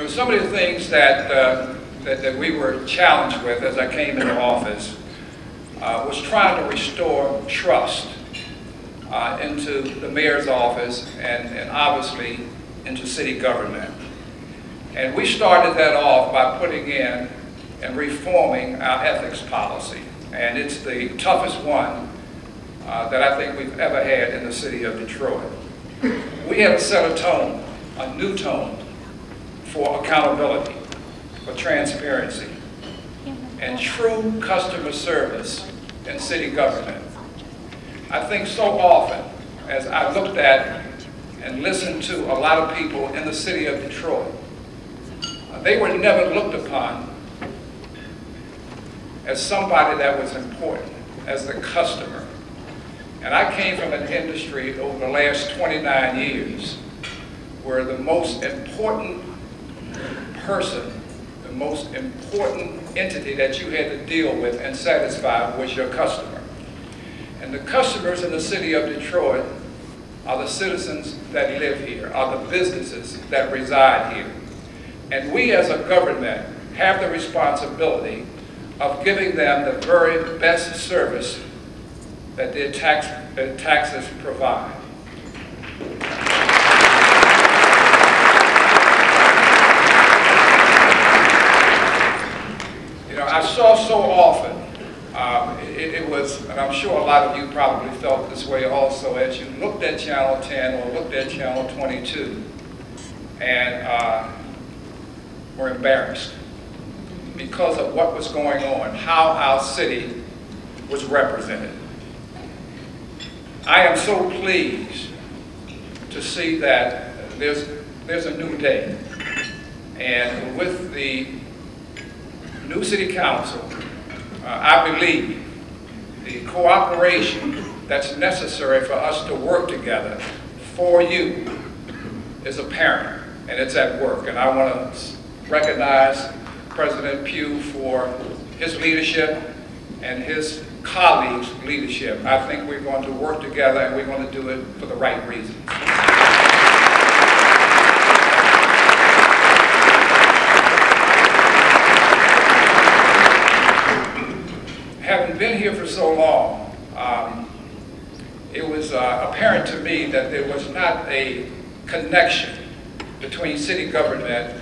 Some of the things that we were challenged with as I came into office was trying to restore trust into the mayor's office and obviously into city government. And we started that off by putting in and reforming our ethics policy. And it's the toughest one that I think we've ever had in the city of Detroit. We had to set a tone, a new tone, for accountability, for transparency, and true customer service in city government. I think so often, as I looked at and listened to a lot of people in the city of Detroit, they were never looked upon as somebody that was important, as the customer. And I came from an industry over the last 29 years where the most important person, the most important entity that you had to deal with and satisfy was your customer. And the customers in the city of Detroit are the citizens that live here, are the businesses that reside here. And we as a government have the responsibility of giving them the very best service that their taxes provide. I saw so often, it was, and I'm sure a lot of you probably felt this way also, as you looked at Channel 10 or looked at Channel 22 and were embarrassed because of what was going on, how our city was represented. I am so pleased to see that there's a new day, and with the new city council, I believe the cooperation that's necessary for us to work together for you is apparent, and it's at work. And I want to recognize President Pugh for his leadership and his colleagues' leadership. I think we're going to work together, and we're going to do it for the right reasons. Having been here for so long, it was apparent to me that there was not a connection between city government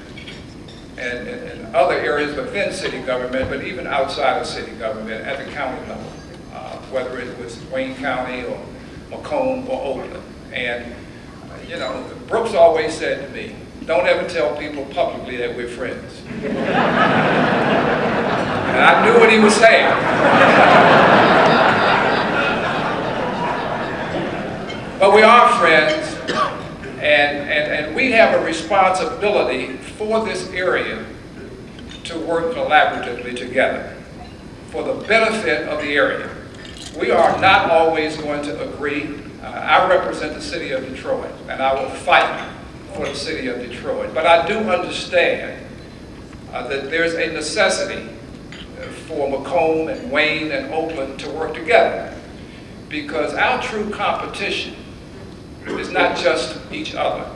and other areas within city government, but even outside of city government at the county level, whether it was Wayne County or Macomb or Oakland. And, Brooks always said to me, don't ever tell people publicly that we're friends. And I knew what he was saying. But we are friends, and we have a responsibility for this area to work collaboratively together for the benefit of the area. We are not always going to agree. I represent the city of Detroit, and I will fight for the city of Detroit. But I do understand that there's a necessity for Macomb and Wayne and Oakland to work together, because our true competition is not just each other.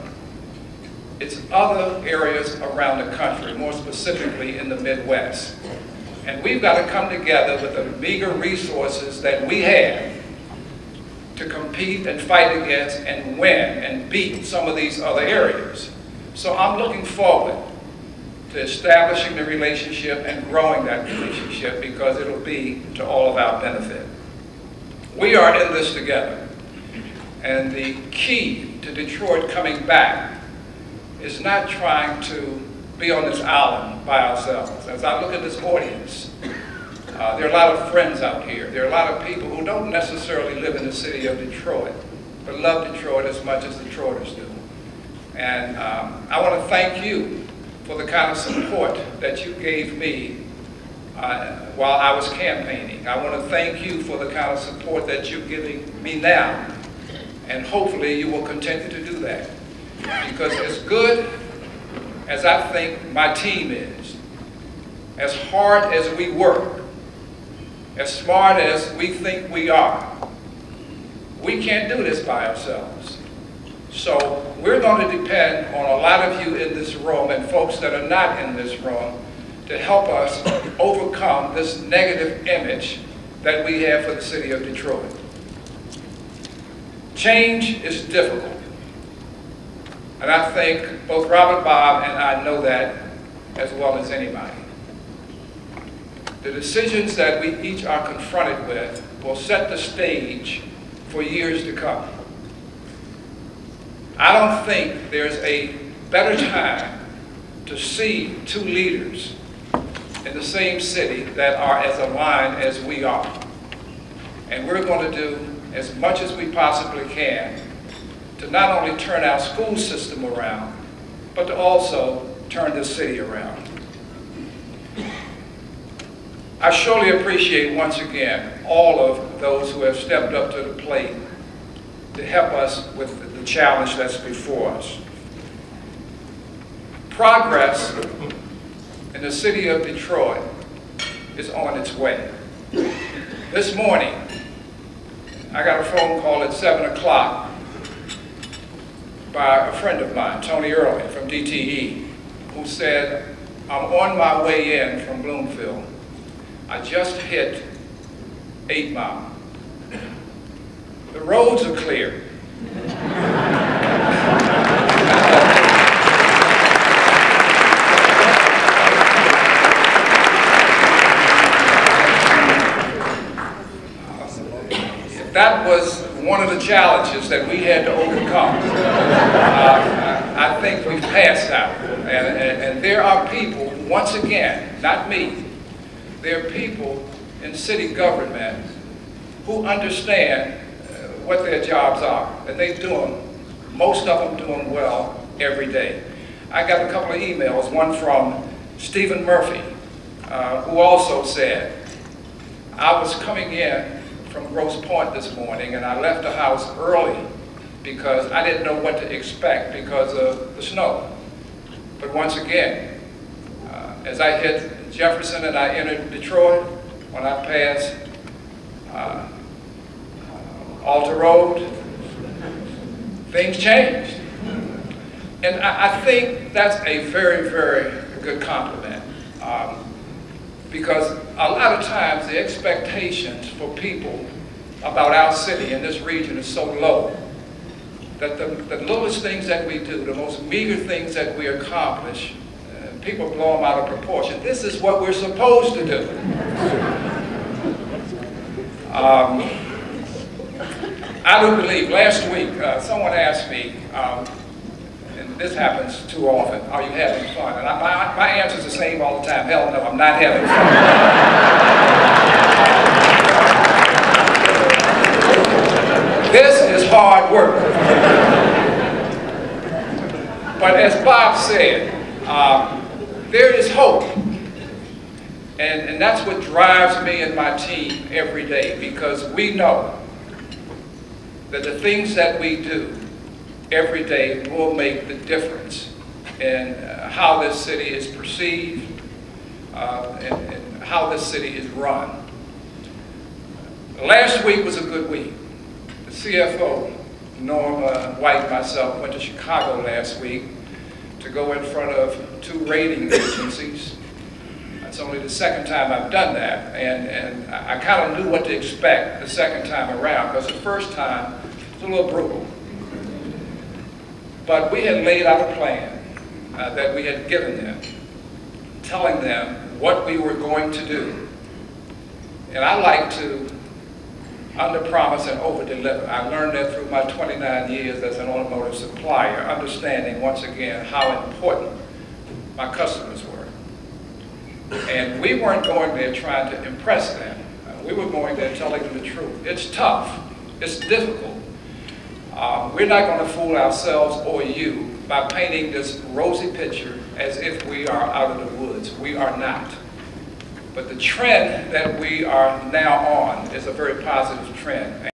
It's other areas around the country, more specifically in the Midwest. And we've got to come together with the meager resources that we have to compete and fight against and win and beat some of these other areas. So I'm looking forward to establishing the relationship and growing that relationship, because it'll be to all of our benefit. We are in this together. And the key to Detroit coming back is not trying to be on this island by ourselves. As I look at this audience, there are a lot of friends out here. There are a lot of people who don't necessarily live in the city of Detroit, but love Detroit as much as Detroiters do. And I want to thank you for the kind of support that you gave me while I was campaigning. I want to thank you for the kind of support that you're giving me now. And hopefully you will continue to do that. Because as good as I think my team is, as hard as we work, as smart as we think we are, we can't do this by ourselves. So we're going to depend on a lot of you in this room and folks that are not in this room to help us overcome this negative image that we have for the city of Detroit. Change is difficult. And I think both Robert, Bob, and I know that as well as anybody. The decisions that we each are confronted with will set the stage for years to come. I don't think there's a better time to see two leaders in the same city that are as aligned as we are. And we're going to do as much as we possibly can to not only turn our school system around, but to also turn the city around. I surely appreciate once again all of those who have stepped up to the plate to help us with the challenge that's before us. Progress in the city of Detroit is on its way. This morning, I got a phone call at 7 o'clock by a friend of mine, Tony Early from DTE, who said, I'm on my way in from Bloomfield. I just hit 8 Mile. The roads are clear. That was one of the challenges that we had to overcome. I think we've passed that. And there are people, once again, not me, there are people in city government who understand what their jobs are, and they do them, most of them doing well every day. I got a couple of emails, one from Stephen Murphy, who also said, I was coming in from Grosse Pointe this morning and I left the house early because I didn't know what to expect because of the snow. But once again, as I hit Jefferson and I entered Detroit, when I passed Alta Road, things changed. And I think that's a very, very good compliment. Because a lot of times the expectations for people about our city and this region is so low that the littlest things that we do, the most meager things that we accomplish, people blow them out of proportion. This is what we're supposed to do. I do believe, last week, someone asked me, and this happens too often, are you having fun? And my answer is the same all the time. Hell no, I'm not having fun. This is hard work. But as Bob said, there is hope. And that's what drives me and my team every day, because we know that the things that we do every day will make the difference in how this city is perceived and how this city is run. Last week was a good week. The CFO, Norma White, and myself went to Chicago last week to go in front of 2 rating agencies. It's only the second time I've done that, and I kind of knew what to expect the second time around, because the first time it was a little brutal. But we had laid out a plan that we had given them, telling them what we were going to do. And I like to underpromise and overdeliver. I learned that through my 29 years as an automotive supplier, understanding once again how important my customers were. And we weren't going there trying to impress them. We were going there telling them the truth. It's tough. It's difficult. We're not going to fool ourselves or you by painting this rosy picture as if we are out of the woods. We are not. But the trend that we are now on is a very positive trend.